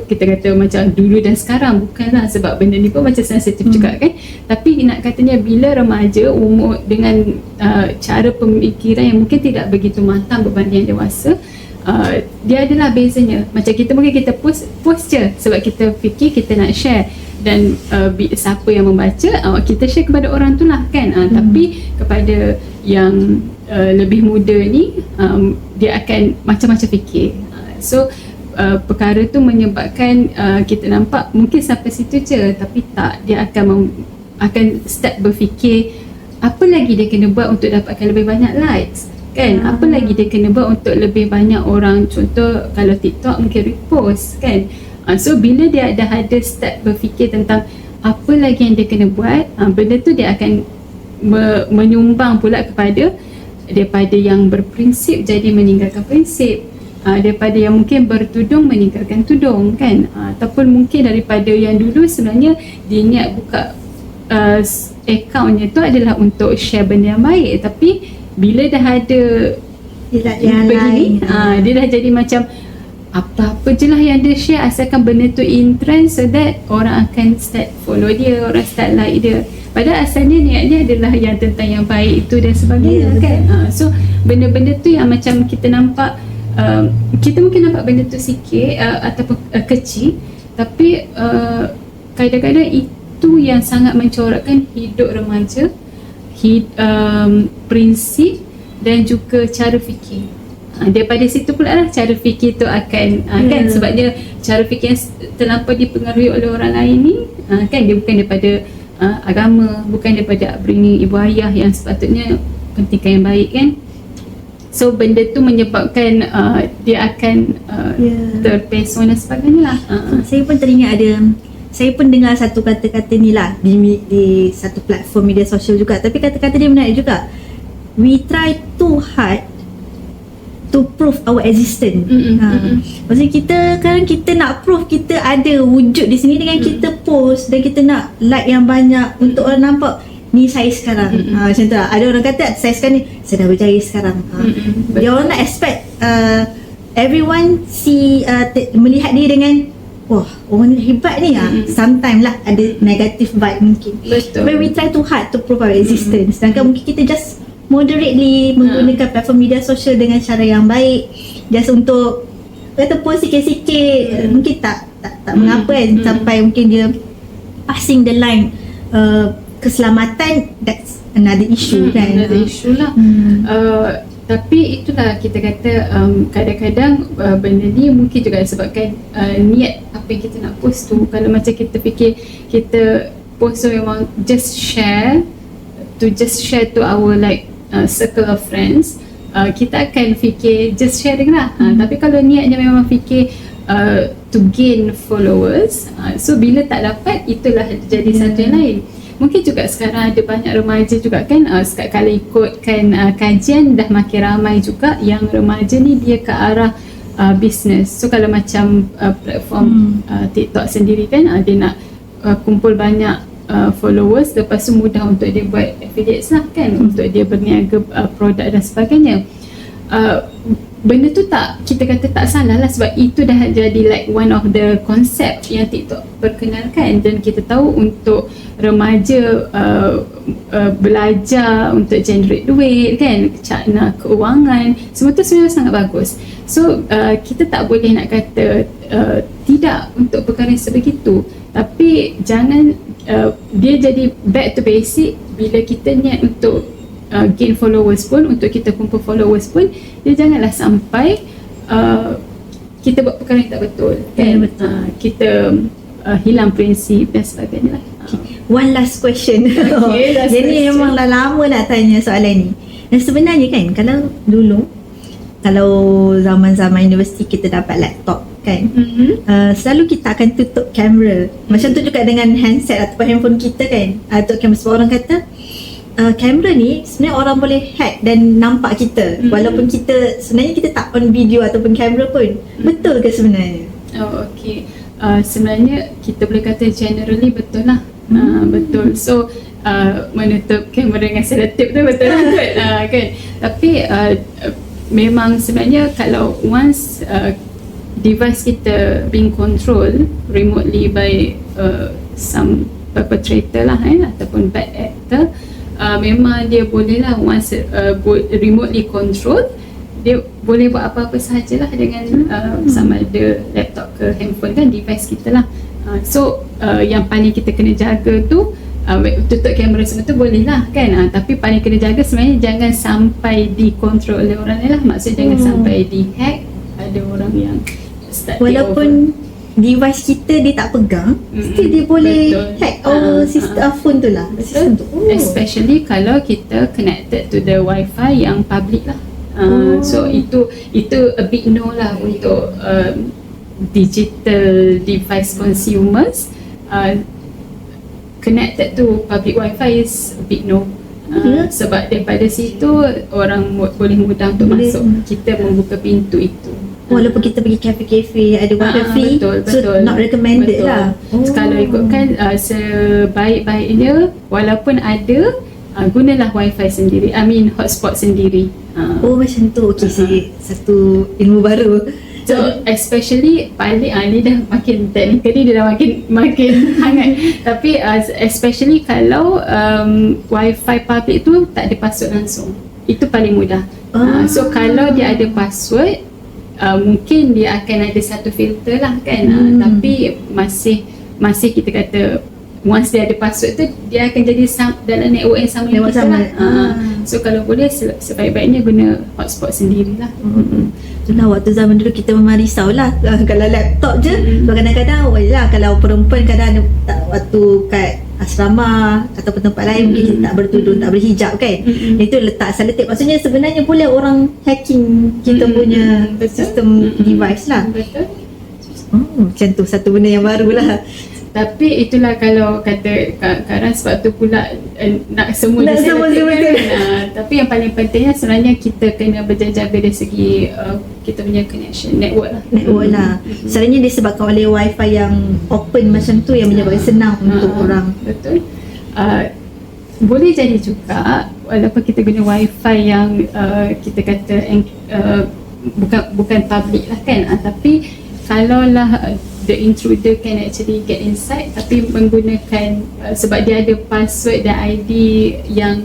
kita kata macam dulu dan sekarang, bukanlah, sebab benda ni pun macam sensitif juga kan. Tapi nak katanya bila remaja umur dengan cara pemikiran yang mungkin tidak begitu matang berbanding yang dewasa, dia adalah bezanya. Macam kita mungkin kita post je sebab kita fikir kita nak share, dan siapa yang membaca kita share kepada orang tu lah kan. Tapi kepada yang lebih muda ni, dia akan macam-macam fikir. So perkara tu menyebabkan kita nampak mungkin sampai situ je, tapi tak, dia akan start berfikir apa lagi dia kena buat untuk dapatkan lebih banyak likes kan, apa lagi dia kena buat untuk lebih banyak orang, contoh kalau TikTok mungkin repost kan. So bila dia dah ada start berfikir tentang apa lagi yang dia kena buat, benda tu dia akan menyumbang pula kepada daripada yang berprinsip jadi meninggalkan prinsip, daripada yang mungkin bertudung meninggalkan tudung kan, ataupun mungkin daripada yang dulu sebenarnya dia niat buka accountnya tu adalah untuk share benda yang baik, tapi bila dah ada yang begini, dia dah jadi macam apa-apa je lah yang dia share asalkan benda tu in trend, so that orang akan start follow dia, orang start like dia, padahal asalnya niatnya adalah yang tentang yang baik itu dan sebagainya kan. So benda-benda tu yang macam kita nampak, kita mungkin nampak benda tu sikit ataupun kecil, tapi kadang-kadang itu yang sangat mencorakkan hidup remaja, prinsip dan juga cara fikir. Daripada situ pula lah cara fikir tu akan kan, sebabnya cara fikir yang terlampau dipengaruhi oleh orang lain ni kan, dia bukan daripada agama, bukan daripada upbringing ibu ayah yang sepatutnya pentingkan yang baik kan. So benda tu menyebabkan dia akan terpesona dan sebagainya lah. Saya pun teringat saya pun dengar satu kata-kata ni lah di satu platform media sosial juga, tapi kata-kata dia menarik juga. We try too hard to prove our existence. Maksudnya kita nak prove kita ada wujud di sini dengan kita post, dan kita nak like yang banyak untuk orang nampak ni saya sekarang. Macam tu lah. Ada orang kata saya sekarang ni, saya dah berjaya sekarang. Dia orang nak expect everyone melihat dia dengan wah, orang ni hebat ni. Sometimes lah ada negative vibe mungkin. Betul. But we try too hard to prove our existence. Sedangkan mungkin kita just moderately menggunakan platform media sosial dengan cara yang baik, just untuk kata post sikit-sikit, mungkin tak mengapa kan, sampai mungkin dia passing the line. Keselamatan, that's another issue kan. Another issue lah. Tapi itulah kita kata kadang-kadang benda ni mungkin juga disebabkan niat apa yang kita nak post tu. Kalau macam kita fikir kita post tu memang just share to our like circle of friends, kita akan fikir just sharing lah. Tapi kalau niatnya memang fikir to gain followers, so bila tak dapat, itulah jadi satu yang lain. Mungkin juga sekarang ada banyak remaja juga kan, kalau ikutkan kajian dah makin ramai juga yang remaja ni dia ke arah business. So kalau macam platform TikTok sendiri kan, dia nak kumpul banyak followers, lepas tu mudah untuk dia buat affiliates lah kan, untuk dia berniaga produk dan sebagainya. benda tu tak, kita kata tak salah lah, sebab itu dah jadi like one of the concept yang TikTok perkenalkan. Dan kita tahu untuk remaja belajar untuk generate duit kan, cakna keuangan, semua tu sebenarnya sangat bagus. So kita tak boleh nak kata tidak untuk perkara sebegitu, tapi jangan dia jadi back to basic. Bila kita niat untuk gain followers pun, untuk kita kumpul followers pun, dia janganlah sampai kita buat perkara yang tak betul kan. Kita hilang prinsip dan sebagainya lah. One last question. Okay, last Jadi question. memang dah lama nak tanya soalan ni. Dan sebenarnya kan, kalau dulu, kalau zaman-zaman universiti kita dapat laptop kan, selalu kita akan tutup kamera. Macam tu juga dengan handset ataupun handphone kita kan, atau kamera. Sebab orang kata kamera ni sebenarnya orang boleh hack dan nampak kita, walaupun kita sebenarnya kita tak on video ataupun kamera pun. Betul ke sebenarnya? Oh, okay. Sebenarnya kita boleh kata generally betul lah. Betul. So menutup kamera dengan selotip tu betul lah kot. Kan? Tapi memang sebenarnya kalau once device kita being controlled remotely by some perpetrator lah ataupun bad actor, memang dia boleh lah once remotely control, dia boleh buat apa-apa sahajalah dengan sama ada laptop ke handphone kan, device kita lah. So yang paling kita kena jaga tu tutup kamera semua tu boleh lah kan, tapi paling kena jaga sebenarnya jangan sampai dikontrol oleh orang lain lah. Maksudnya jangan sampai dihack, ada orang yang start Walaupun device kita dia tak pegang, still dia boleh hack our system phone tu lah. Sistem tu. Especially kalau kita connected to the wifi yang public lah. So itu a big no lah untuk digital device consumers. Connected to public wifi is a big no. Sebab daripada situ orang boleh mudah untuk masuk. Kita membuka pintu itu. Walaupun kita pergi kafe-kafe ada wifi free, so not recommended lah. Kalau ikutkan sebaik-baiknya, walaupun ada, gunalah wifi sendiri, hotspot sendiri. Macam tu. Okay, satu ilmu baru. So especially paling ni dah makin technically dia dah makin hangat. Tapi especially kalau wifi public tu tak ada password langsung, itu paling mudah. So kalau dia ada password, mungkin dia akan ada satu filter lah kan, tapi masih kita kata once dia ada password tu, dia akan jadi dalam network yang sama dengan kita lah. So kalau boleh sebaik-baiknya guna hotspot sendirilah. Itulah waktu zaman dulu kita memang risau lah kalau laptop je. So kadang-kadang lah, kalau perempuan kadang ada waktu kat asrama ataupun tempat lain mungkin kita tak bertudung, tak berhijab kan, itu letak selotip. Maksudnya sebenarnya boleh orang hacking kita punya sistem device lah. Betul. Macam tu, satu benda yang baru lah. Tapi itulah kalau kata Kak sebab tu pula nak semua diselotip kan. Tapi yang paling pentingnya sebenarnya kita kena berjaga-jaga dari segi kita punya connection network lah. Sebenarnya disebabkan oleh wifi yang open macam tu yang menyebabkan senang untuk orang. Betul. Boleh jadi juga walaupun kita guna wifi yang kita kata bukan public lah kan, tapi kalaulah the intruder can actually get inside tapi menggunakan sebab dia ada password dan ID yang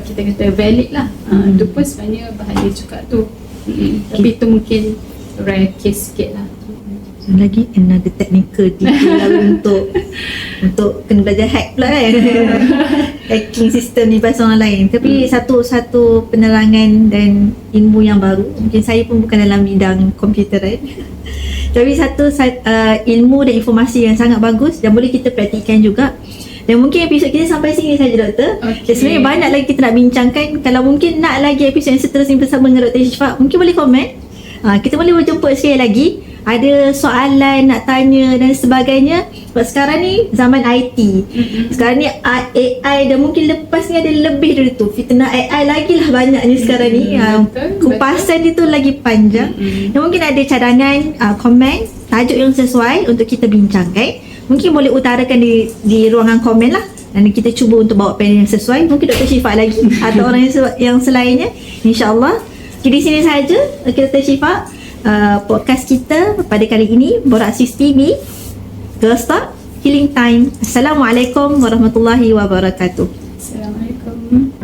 kita kata valid lah, itu pun sebenarnya bahaya juga tu. Tapi itu mungkin rare case sikit lah. Lagi another technical detail lah untuk kena belajar hack pula kan. Hacking sistem device orang lain. Tapi satu penerangan dan ilmu yang baru. Mungkin saya pun bukan dalam bidang komputer kan. Tapi satu ilmu dan informasi yang sangat bagus dan boleh kita praktikkan juga. Dan mungkin episod kita sampai sini saja Doktor. Sebenarnya banyak lagi kita nak bincangkan. Kalau mungkin nak lagi episod yang seterusnya bersama dengan Dr. Syifa, mungkin boleh komen. Kita boleh berjumpa sekali lagi. Ada soalan nak tanya dan sebagainya. Sebab sekarang ni zaman IT. Sekarang ni AI dan mungkin lepas ni ada lebih dari tu. Fitnah AI lagi lah banyaknya sekarang ni. Kupasan dia tu lagi panjang. Dan mungkin ada cadangan, komen, tajuk yang sesuai untuk kita bincangkan. Mungkin boleh utarakan di ruangan komen lah. Dan kita cuba untuk bawa panel yang sesuai. Mungkin Dr. Syifa lagi atau orang yang selainnya. InsyaAllah Jadi sini saja kita Syifa podcast kita pada kali ini, Borak Sis PB Girls Talk Healing Time. Assalamualaikum warahmatullahi wabarakatuh. Assalamualaikum.